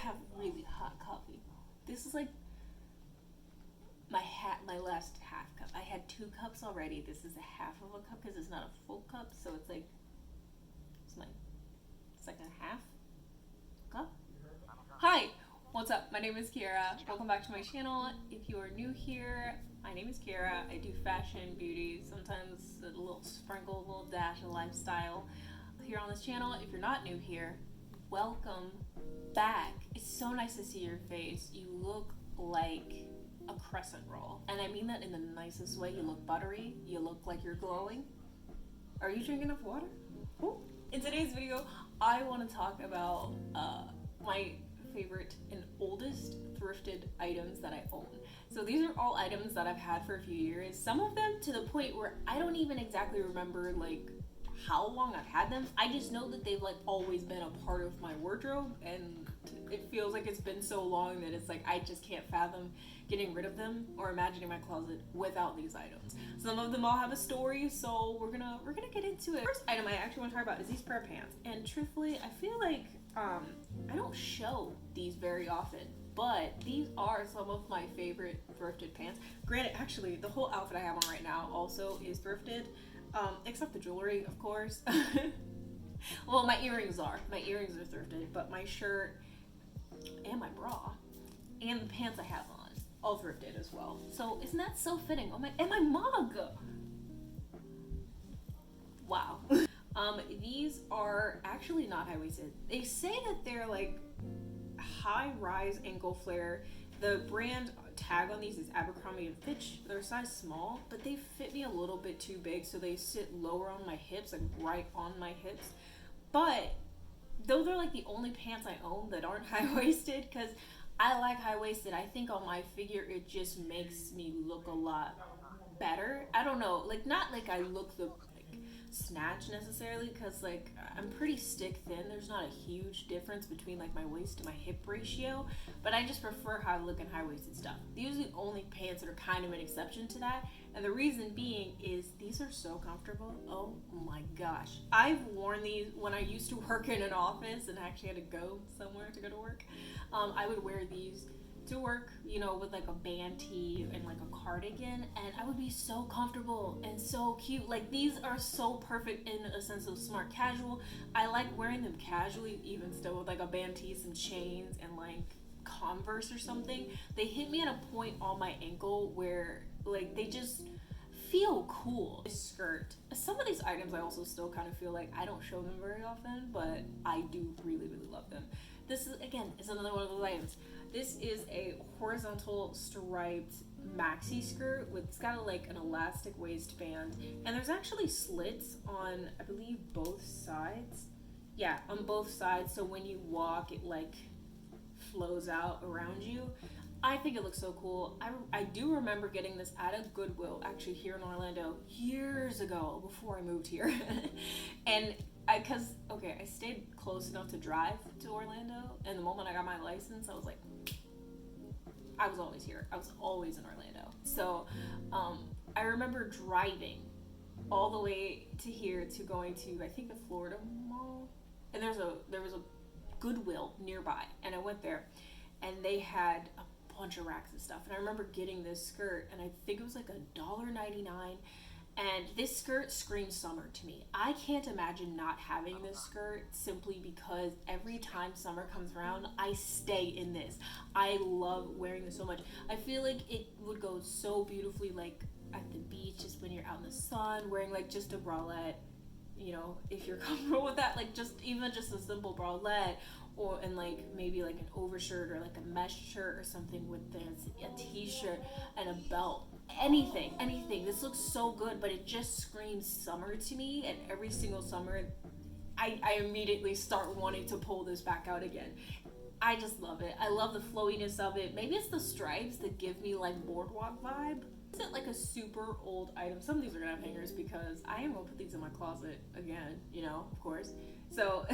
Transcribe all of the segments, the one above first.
have really hot coffee. This is like my last half cup. I had 2 cups already. This is a half of a cup because it's not a full cup, so it's like my second half cup. Hi, what's up? My name is Kiera. Welcome back to my channel. If you are new here, my name is Kiera. I do fashion, beauty, sometimes a little sprinkle, a little dash of lifestyle here on this channel. If you're not new here, welcome back. It's so nice to see your face. You look like a crescent roll, and I mean that in the nicest way. You look buttery. You look like you're glowing. Are you drinking enough water? Ooh. In today's video, I want to talk about my favorite and oldest thrifted items that I own. So these are all items that I've had for a few years. Some of them to the point where I don't even exactly remember like how long I've had them. I just know that they've like always been a part of my wardrobe, and it feels like it's been so long that it's like I just can't fathom getting rid of them or imagining my closet without these items. Some of them all have a story, so we're gonna get into it. First item I actually want to talk about is these pair of pants, and truthfully I feel like I don't show these very often, but these are some of my favorite thrifted pants. Granted, actually the whole outfit I have on right now also is thrifted, except the jewelry, of course. Well, my earrings are thrifted, but my shirt and my bra and the pants I have on all thrifted as well. So isn't that so fitting? Oh my, and my mug. Wow. These are actually not high-waisted. They say that they're like high-rise ankle flare. The brand tag on these is Abercrombie and Fitch. They're size small, but they fit me a little bit too big, so they sit lower on my hips, like right on my hips. But those are like the only pants I own that aren't high-waisted, because I like high-waisted. I think on my figure it just makes me look a lot better. I don't know, like not like I look the snatch necessarily, because like I'm pretty stick thin. There's not a huge difference between like my waist to my hip ratio, but I just prefer how I look in high-waisted stuff. These are the only pants that are kind of an exception to that, and the reason being is these are so comfortable. Oh my gosh, I've worn these when I used to work in an office and actually had to go somewhere to go to work. I would wear these to work, you know, with like a band tee and like a cardigan, and I would be so comfortable and so cute. Like these are so perfect in a sense of smart casual. I like wearing them casually, even still, with like a band tee, some chains, and like Converse or something. They hit me at a point on my ankle where like they just feel cool. This skirt, some of these items I also still kind of feel like I don't show them very often, but I do really love them. This is, again, is another one of those items. This is a horizontal striped maxi skirt with, it's got like an elastic waistband, and there's actually slits on, I believe, both sides. Yeah, on both sides, so when you walk it like flows out around you. I think it looks so cool. I do remember getting this at a Goodwill, actually here in Orlando, years ago, before I moved here. And I stayed close enough to drive to Orlando, and the moment I got my license, I was like, I was always here. I was always in Orlando. So I remember driving all the way to here to going to, I think, the Florida Mall, and there was a Goodwill nearby, and I went there, and they had a bunch of racks and stuff, and I remember getting this skirt, and I think it was like $1.99, and this skirt screams summer to me. I can't imagine not having this skirt, simply because every time summer comes around, I stay in this. I love wearing this so much. I feel like it would go so beautifully like at the beach, just when you're out in the sun, wearing like just a bralette, you know, if you're comfortable with that, like just a simple bralette, or and like maybe like an overshirt or like a mesh shirt or something with this, a t-shirt and a belt. Anything. This looks so good, but it just screams summer to me, and every single summer I immediately start wanting to pull this back out again. I just love it. I love the flowiness of it. Maybe it's the stripes that give me like boardwalk vibe. It's not like a super old item. Some of these are gonna have hangers because I am gonna put these in my closet again, you know, of course. So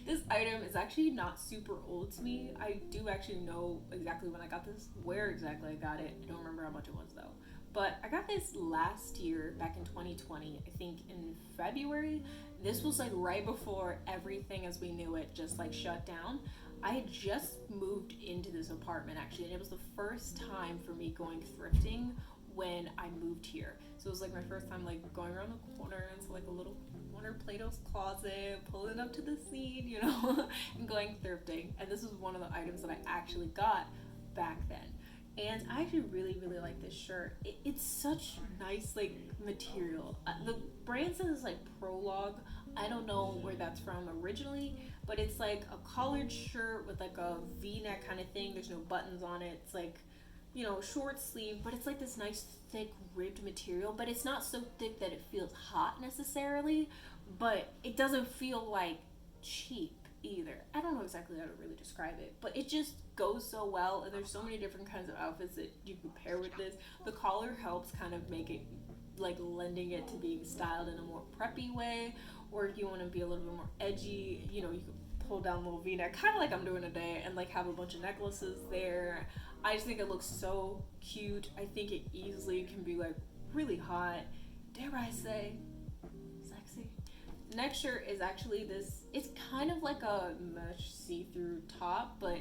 this item is actually not super old to me. I do actually know exactly when I got this, where exactly I got it. I don't remember how much it was though. But I got this last year, back in 2020, I think in February. This was like right before everything as we knew it just like shut down. I had just moved into this apartment actually, and it was the first time for me going thrifting when I moved here. So it was like my first time like going around the corner into like a little corner Plato's closet, pulling up to the scene, you know, and going thrifting. And this was one of the items that I actually got back then. And I actually really, really like this shirt. It's such nice like material. The brand says like Prologue. I don't know where that's from originally, but it's like a collared shirt with like a V-neck kind of thing. There's no buttons on it. It's like, you know, short sleeve, but it's like this nice thick ribbed material, but it's not so thick that it feels hot necessarily, but it doesn't feel like cheap either. I don't know exactly how to really describe it, but it just goes so well, and there's so many different kinds of outfits that you can pair with this. The collar helps kind of make it like lending it to being styled in a more preppy way, or if you want to be a little bit more edgy, you know, you can pull down a little v-neck, kind of like I'm doing today, and like have a bunch of necklaces there. I just think it looks so cute. I think it easily can be like really hot, dare I say sexy. Next shirt is actually this, it's kind of like a mesh see-through top, but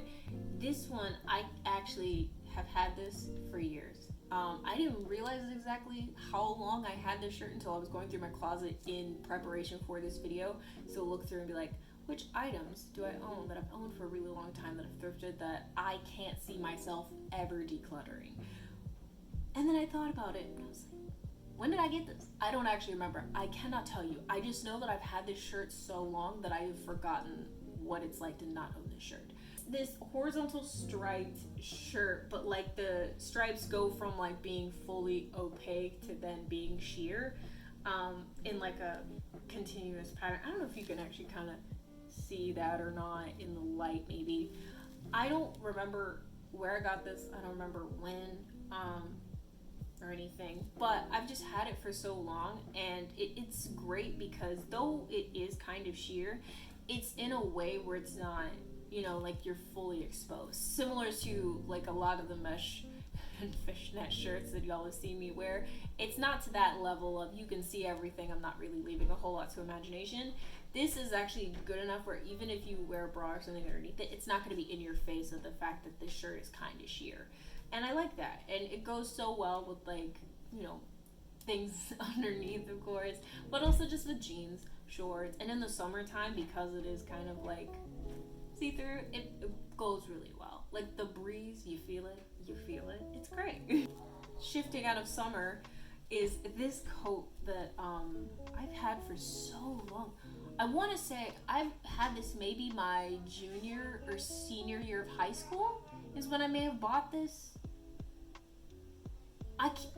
this one I actually have had this for years. I didn't realize exactly how long I had this shirt until I was going through my closet in preparation for this video. So look through and be like, which items do I own that I've owned for a really long time, that I've thrifted, that I can't see myself ever decluttering? And then I thought about it and I was like, when did I get this? I don't actually remember. I cannot tell you. I just know that I've had this shirt so long that I have forgotten what it's like to not own this shirt. This horizontal striped shirt, but like the stripes go from like being fully opaque to then being sheer, in like a continuous pattern. I don't know if you can actually kind of see that or not in the light maybe. I don't remember where I got this. I don't remember when or anything, but I've just had it for so long, and it's great because though it is kind of sheer, it's in a way where it's not, you know, like you're fully exposed, similar to like a lot of the mesh and fishnet shirts that y'all have seen me wear. It's not to that level of you can see everything, I'm not really leaving a whole lot to imagination. This is actually good enough where even if you wear a bra or something underneath it, it's not going to be in your face of the fact that this shirt is kind of sheer. And I like that, and it goes so well with like, you know, things underneath of course, but also just with jeans, shorts, and in the summertime because it is kind of like see-through, it goes really well. Like the breeze, you feel it, it's great. Shifting out of summer is this coat that I've had for so long. I want to say I've had this maybe my junior or senior year of high school is when I may have bought this.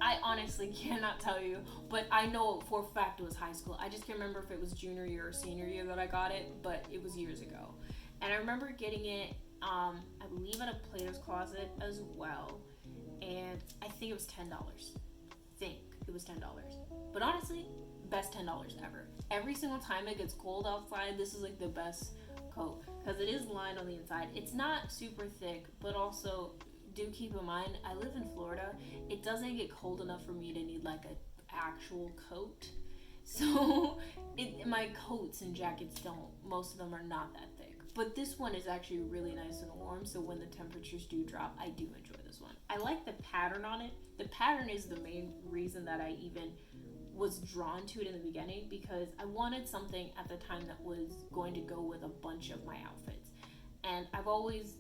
I honestly cannot tell you, but I know for a fact it was high school. I just can't remember if it was junior year or senior year that I got it, but it was years ago. And I remember getting it, I believe at a Plato's Closet as well, and I think it was $10. But honestly, best $10 ever. Every single time it gets cold outside, this is like the best coat because it is lined on the inside. It's not super thick, but also do keep in mind I live in Florida. It doesn't get cold enough for me to need like an actual coat. So my coats and jackets don't, most of them are not that thick. But this one is actually really nice and warm, so when the temperatures do drop, I do enjoy this one. I like the pattern on it. The pattern is the main reason that I even was drawn to it in the beginning, because I wanted something at the time that was going to go with a bunch of my outfits. And I've always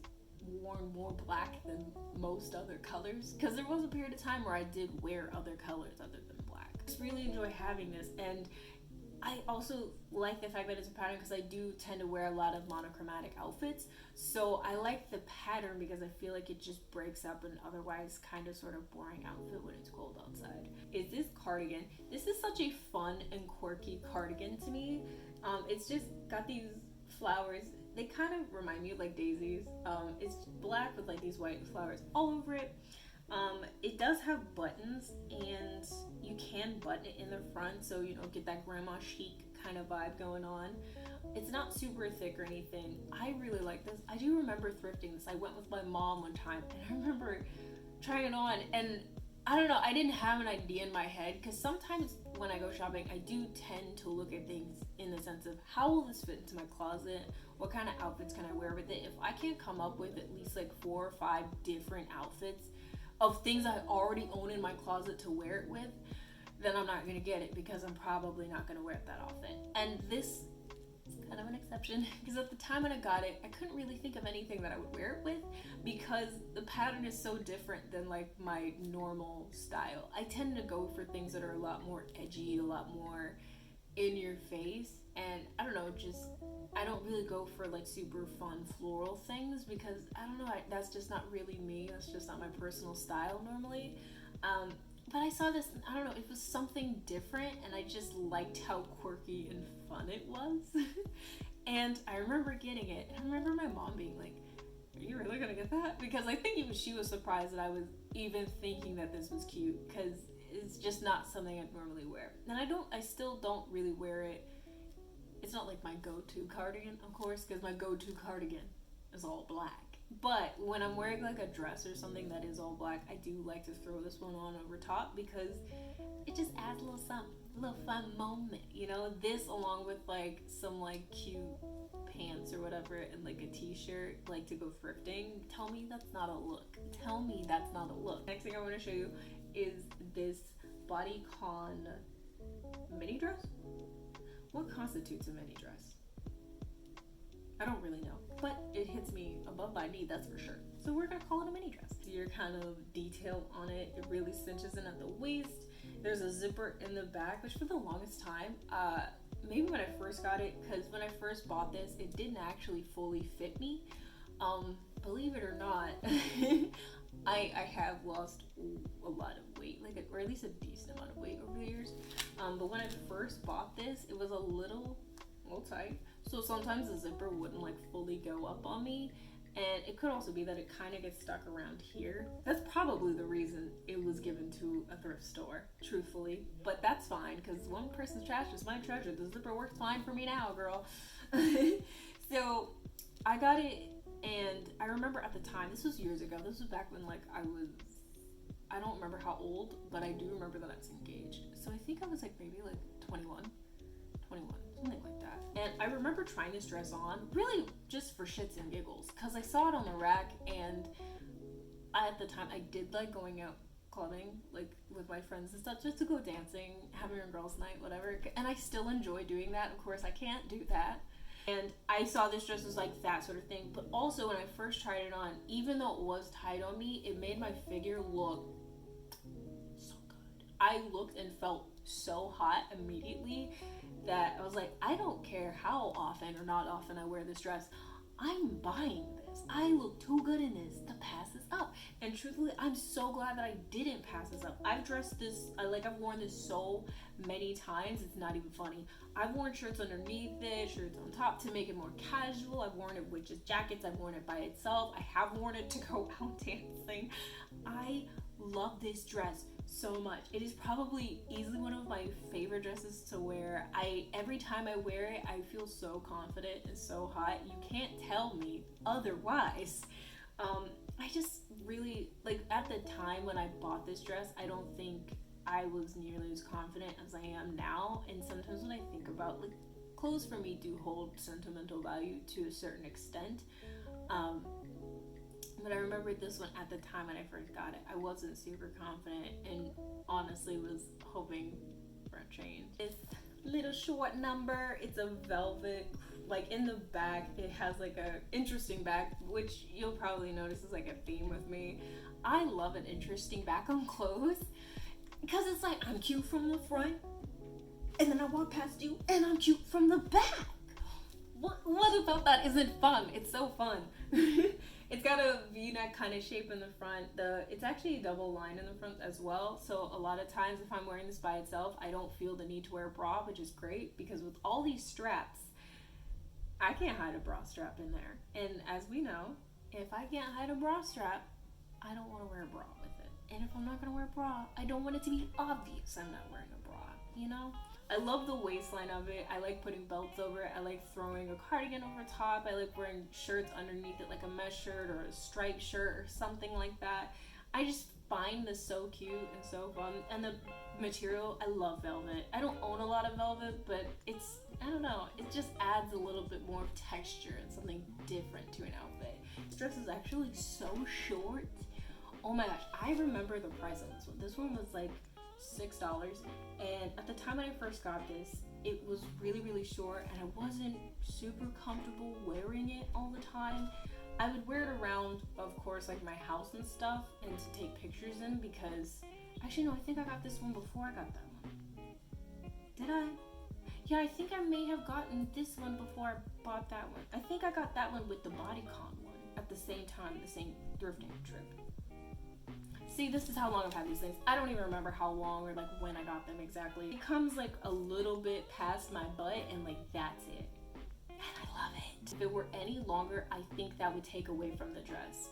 worn more black than most other colors, because there was a period of time where I did wear other colors other than black. I just really enjoy having this, and I also like the fact that it's a pattern because I do tend to wear a lot of monochromatic outfits. So I like the pattern because I feel like it just breaks up an otherwise kind of sort of boring outfit when it's cold outside. Is this cardigan. This is such a fun and quirky cardigan to me. It's just got these flowers. They kind of remind me of like daisies. It's black with like these white flowers all over it. It does have buttons, and you can button it in the front, so you don't get that grandma chic kind of vibe going on. It's not super thick or anything. I really like this. I do remember thrifting this. I went with my mom one time, and I remember trying it on, and I don't know, I didn't have an idea in my head, because sometimes when I go shopping, I do tend to look at things in the sense of how will this fit into my closet? What kind of outfits can I wear with it? If I can't come up with at least like 4 or 5 different outfits of things I already own in my closet to wear it with, then I'm not gonna get it, because I'm probably not gonna wear it that often. And this is kind of an exception, because at the time when I got it, I couldn't really think of anything that I would wear it with, because the pattern is so different than like my normal style. I tend to go for things that are a lot more edgy, a lot more in your face, and I don't know, just I don't really go for like super fun floral things, because I don't know, that's just not really me. That's just not my personal style normally. But I saw this, I don't know, it was something different, and I just liked how quirky and fun it was. And I remember getting it, and I remember my mom being like, "Are you really gonna get that?" Because I think even she was surprised that I was even thinking that this was cute, because it's just not something I'd normally wear. And I still don't really wear it. It's not like my go-to cardigan, of course, because my go-to cardigan is all black. But when I'm wearing like a dress or something that is all black, I do like to throw this one on over top, because it just adds a little something, a little fun moment, you know? This along with like some like cute pants or whatever and like a t-shirt, like to go thrifting. Tell me that's not a look. Tell me that's not a look. Next thing I want to show you is this Bodycon mini dress. What constitutes a mini dress? I don't really know, but it hits me above my knee, that's for sure. So we're gonna call it a mini dress. Your kind of detail on it, it really cinches in at the waist. There's a zipper in the back, which for the longest time, maybe when I first got it, because when I first bought this, it didn't actually fully fit me. Believe it or not, I have lost a lot of weight, like or at least a decent amount of weight over the years. But when I first bought this, it was a little tight. So sometimes the zipper wouldn't like fully go up on me, and it could also be that it kind of gets stuck around here. That's probably the reason it was given to a thrift store, truthfully, but that's fine, because one person's trash is my treasure. The zipper works fine for me now, girl. So I got it, and I remember at the time, this was years ago, this was back when like I don't remember how old, but I do remember that I was engaged. So I think I was like maybe like 21, something like that. And I remember trying this dress on, really just for shits and giggles, because I saw it on the rack, and at the time I did like going out clubbing, like with my friends and stuff, just to go dancing, having a girls' night, whatever. And I still enjoy doing that. Of course, I can't do that. And I saw this dress as like that sort of thing. But also when I first tried it on, even though it was tight on me, it made my figure look so good. I looked and felt so hot immediately that I was like, I don't care how often or not often I wear this dress, I'm buying this. I look too good in this to pass this up. And truthfully, I'm so glad that I didn't pass this up. I've dressed this, I've worn this so many times, it's not even funny. I've worn shirts underneath it, shirts on top to make it more casual. I've worn it with just jackets. I've worn it by itself. I have worn it to go out dancing. I love this dress so much. It is probably easily one of my favorite dresses to wear. Every time I wear it, I feel so confident and so hot. You can't tell me otherwise. I just really, like, at the time when I bought this dress, I don't think I was nearly as confident as I am now. And sometimes when I think about, like, clothes for me do hold sentimental value to a certain extent. But I remember this one at the time when I first got it, I wasn't super confident and honestly was hoping for a change. This little short number, it's a velvet, like in the back, it has like a interesting back, which you'll probably notice is like a theme with me. I love an interesting back on clothes because it's like I'm cute from the front and then I walk past you and I'm cute from the back. What about that isn't fun? It's so fun. It's got a V-neck kind of shape in the front. It's actually a double line in the front as well. So a lot of times if I'm wearing this by itself, I don't feel the need to wear a bra, which is great because with all these straps, I can't hide a bra strap in there. And as we know, if I can't hide a bra strap, I don't want to wear a bra with it. And if I'm not going to wear a bra, I don't want it to be obvious I'm not wearing a bra, you know? I love the waistline of it. I like putting belts over it. I like throwing a cardigan over top. I like wearing shirts underneath it, like a mesh shirt or a striped shirt or something like that. I just find this so cute and so fun. And the material, I love velvet. I don't own a lot of velvet, but it's, I don't know, it just adds a little bit more texture and something different to an outfit. This dress is actually so short. Oh my gosh, I remember the price of this one. This one was like $6, and at the time when I first got this, it was really, really short, and I wasn't super comfortable wearing it all the time. I would wear it around, of course, like my house and stuff, and to take pictures in, because actually no, I think I got this one before I got that one. Did I? Yeah, I think I may have gotten this one before I bought that one. I think I got that one with the Bodycon one at the same time, the same thrifting trip. See, this is how long I've had these things. I don't even remember how long or like when I got them exactly. It comes like a little bit past my butt, and like that's it. And I love it. If it were any longer, I think that would take away from the dress.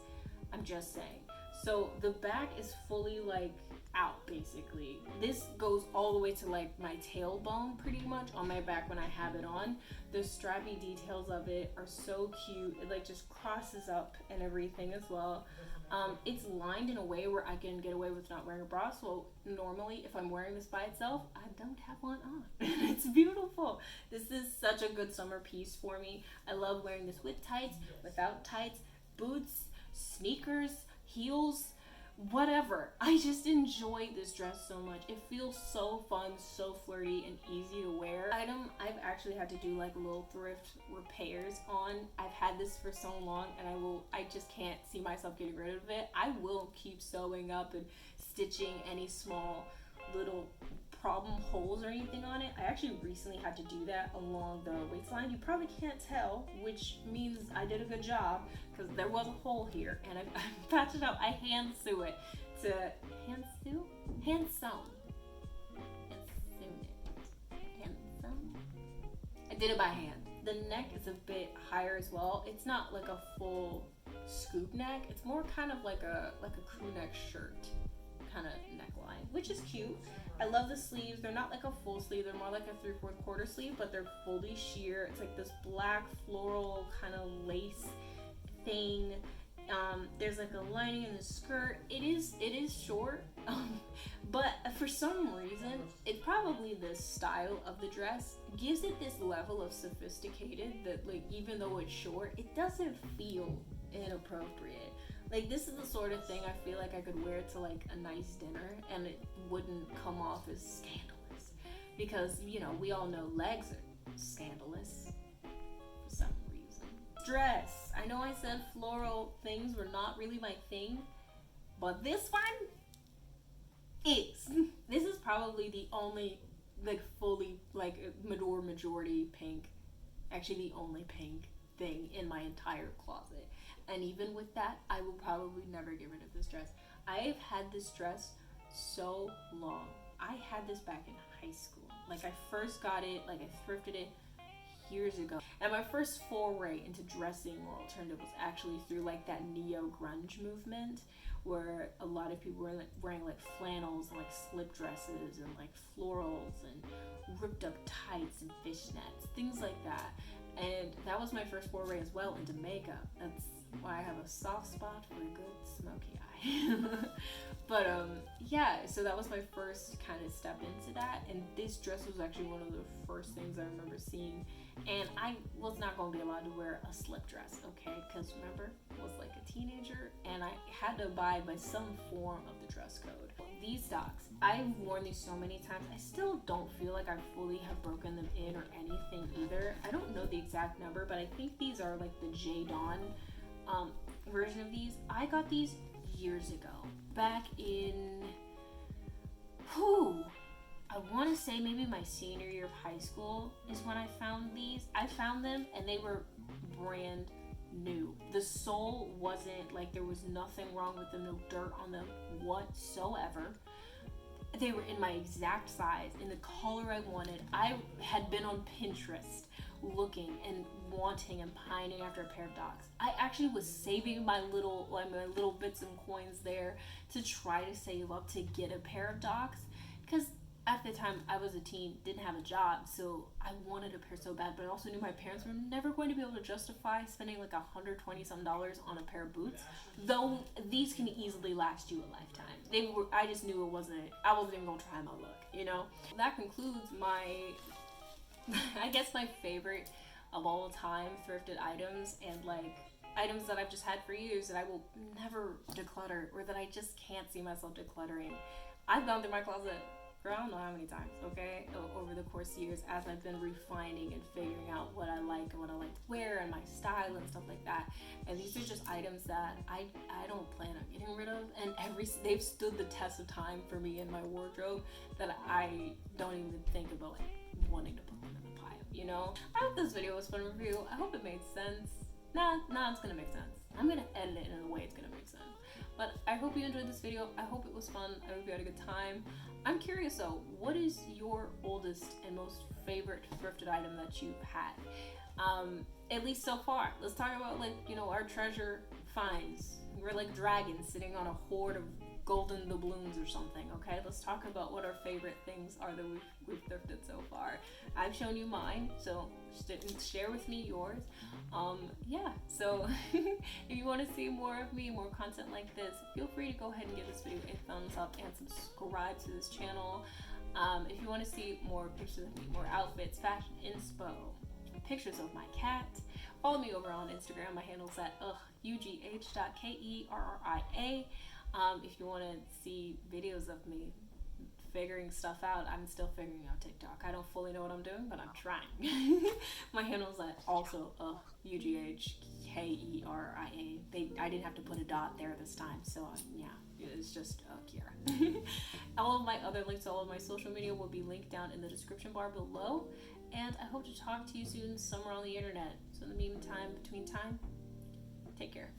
I'm just saying. So the back is fully like out basically. This goes all the way to like my tailbone pretty much on my back when I have it on. The strappy details of it are so cute. It like just crosses up and everything as well. It's lined in a way where I can get away with not wearing a bra, so normally if I'm wearing this by itself, I don't have one on. It's beautiful. This is such a good summer piece for me. I love wearing this with tights, without tights, boots, sneakers, heels, whatever. I just enjoy this dress so much. It feels so fun, so flirty, and easy to wear. Item I've actually had to do like little thrift repairs on. I've had this for so long, and I just can't see myself getting rid of it. I will keep sewing up and stitching any small little problem holes or anything on it. I actually recently had to do that along the waistline. You probably can't tell, which means I did a good job, because there was a hole here, and I patched it up. I hand sew it to hand sew I did it by hand. The neck is a bit higher as well. It's not like a full scoop neck. It's more kind of like a crew neck shirt kind of neckline, which is cute. I love the sleeves. They're not like a full sleeve. They're more like a 3/4 quarter sleeve, but they're fully sheer. It's like this black floral kind of lace thing. There's like a lining in the skirt. It is short, but for some reason, it's probably the style of the dress gives it this level of sophisticated that, like, even though it's short, it doesn't feel inappropriate. Like, this is the sort of thing I feel like I could wear to like a nice dinner, and it wouldn't come off as scandalous, because you know we all know legs are scandalous for some reason. Dress. I know I said floral things were not really my thing, but this one is. This is probably the only like fully like majority pink, actually the only pink thing in my entire closet. And even with that, I will probably never get rid of this dress. I've had this dress so long. I had this back in high school. Like, I first got it, like I thrifted it years ago. And my first foray into dressing more alternative was actually through like that neo-grunge movement, where a lot of people were like wearing like flannels and like slip dresses and like florals and ripped up tights and fishnets, things like that. And that was my first foray as well into makeup. That's why I have a soft spot for a good smoky eye. But yeah, so that was my first kind of step into that, and this dress was actually one of the first things I remember seeing. And I was not going to be allowed to wear a slip dress, okay, because remember, I was like a teenager and I had to abide by some form of the dress code. These socks, I've worn these so many times, I still don't feel like I fully have broken them in or anything either. I don't know the exact number, but I think these are like the J Dawn version of these. I got these years ago, back in I want to say maybe my senior year of high school is when I found these. I found them and they were brand new. The sole wasn't like, there was nothing wrong with them, no dirt on them whatsoever. They were in my exact size, in the color I wanted. I had been on Pintrest looking and wanting and pining after a pair of docs. I actually was saving my little bits and coins there to try to save up to get a pair of docs, because at the time I was a teen, didn't have a job, so I wanted a pair so bad, but I also knew my parents were never going to be able to justify spending like $120 some on a pair of boots, though these can easily last you a lifetime. I just knew I wasn't even gonna try my luck, you know? That concludes my, I guess my favorite of all time thrifted items, and like items that I've just had for years that I will never declutter, or that I just can't see myself decluttering. I've gone through my closet for I don't know how many times, okay, over the course of years, as I've been refining and figuring out what I like and what I like to wear and my style and stuff like that. And these are just items that I don't plan on getting rid of, and they've stood the test of time for me in my wardrobe, that I don't even think about like wanting to put them in the pile, you know? I hope this video was fun to review. I hope it made sense. Nah, it's gonna make sense. I'm gonna edit it in a way it's gonna make sense. But I hope you enjoyed this video. I hope it was fun. I hope you had a good time. I'm curious though, what is your oldest and most favorite thrifted item that you've had? At least so far. Let's talk about, like, you know, our treasure finds. We're like dragons sitting on a hoard of golden doubloons or something, okay? Let's talk about what our favorite things are that we've thrifted so far. I've shown you mine, so share with me yours. Yeah, so if you want to see more of me, more content like this, feel free to go ahead and give this video a thumbs up and subscribe to this channel. If you want to see more pictures of me, more outfits, fashion inspo, pictures of my cat, follow me over on Instagram. My handle's at Ugh.Kerria. If you want to see videos of me figuring stuff out, I'm still figuring out TikTok. I don't fully know what I'm doing, but I'm trying. My handle's at also Ugh.Kerria. I didn't have to put a dot there this time, so yeah, it's just Ugh.Kerria. All of my other links to all of my social media will be linked down in the description bar below, and I hope to talk to you soon somewhere on the internet. So in the meantime, between time, take care.